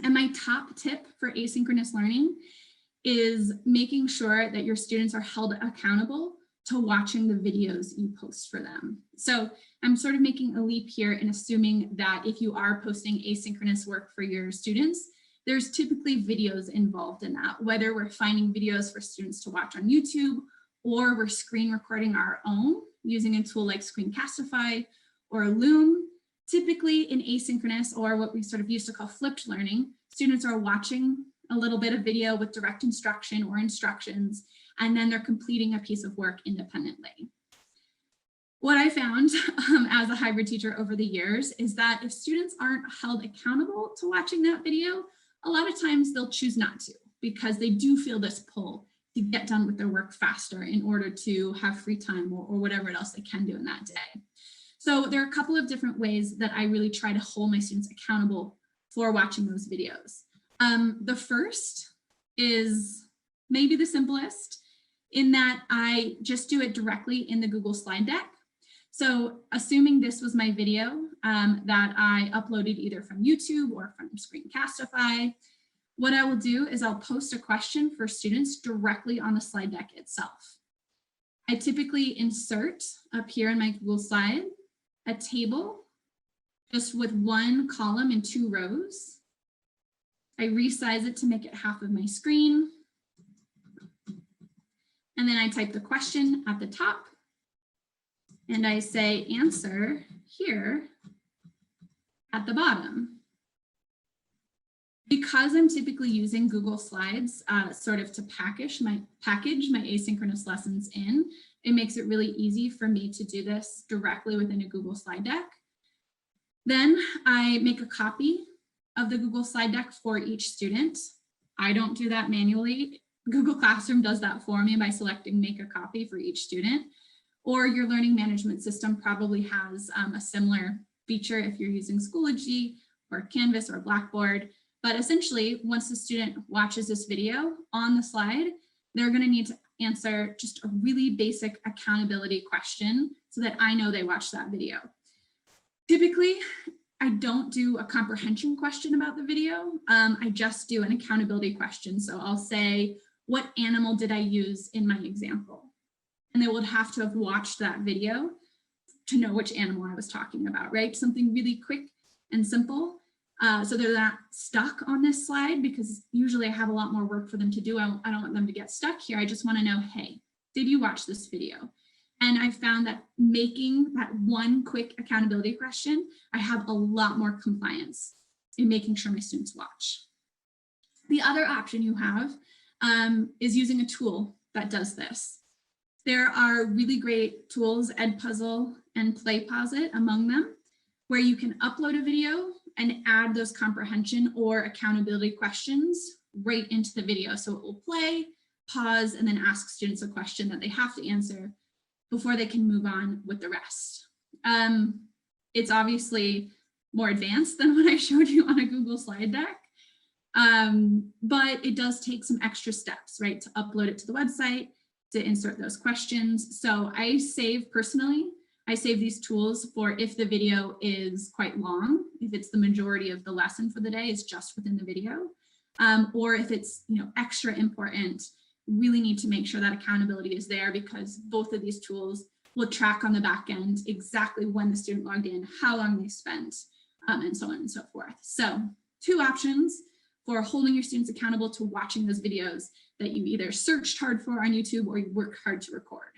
And my top tip for asynchronous learning is making sure that your students are held accountable to watching the videos you post for them. So I'm sort of making a leap here and assuming that if you are posting asynchronous work for your students, there's typically videos involved in that, whether we're finding videos for students to watch on YouTube or we're screen recording our own using a tool like Screencastify or Loom. Typically in asynchronous, or what we sort of used to call flipped learning, students are watching a little bit of video with direct instruction or instructions, and then they're completing a piece of work independently. What I found as a hybrid teacher over the years is that if students aren't held accountable to watching that video, a lot of times they'll choose not to because they do feel this pull to get done with their work faster in order to have free time or whatever else they can do in that day. So there are a couple of different ways that I really try to hold my students accountable for watching those videos. The first is maybe the simplest in that I just do it directly in the Google slide deck. So assuming this was my video that I uploaded either from YouTube or from Screencastify, what I will do is I'll post a question for students directly on the slide deck itself. I typically insert up here in my Google slide a table just with one column and 2 rows. I resize it to make it half of my screen. And then I type the question at the top and I say answer here at the bottom. Because I'm typically using Google Slides sort of to package my asynchronous lessons in, it makes it really easy for me to do this directly within a Google slide deck. Then I make a copy of the Google slide deck for each student. I don't do that manually. Google Classroom does that for me by selecting make a copy for each student. Or your learning management system probably has a similar feature if you're using Schoology or Canvas or Blackboard. But essentially, once the student watches this video on the slide, they're going to need to answer just a really basic accountability question so that I know they watched that video. Typically, I don't do a comprehension question about the video. I just do an accountability question. So I'll say, what animal did I use in my example? And they would have to have watched that video to know which animal I was talking about, right? Something really quick and simple. So they're not stuck on this slide because usually I have a lot more work for them to do. I don't want them to get stuck here. I just want to know, hey, did you watch this video? And I found that making that one quick accountability question, I have a lot more compliance in making sure my students watch. The other option you have is using a tool that does this. There are really great tools, Edpuzzle and PlayPosit among them, where you can upload a video and add those comprehension or accountability questions right into the video. So it will play, pause, and then ask students a question that they have to answer before they can move on with the rest. It's obviously more advanced than what I showed you on a Google slide deck, but it does take some extra steps, right? To upload it to the website, to insert those questions. So I save these tools for if the video is quite long, if it's the majority of the lesson for the day is just within the video, or if it's extra important, really need to make sure that accountability is there because both of these tools will track on the back end exactly when the student logged in, how long they spent, and so on and so forth. So 2 options for holding your students accountable to watching those videos that you either searched hard for on YouTube or you work hard to record.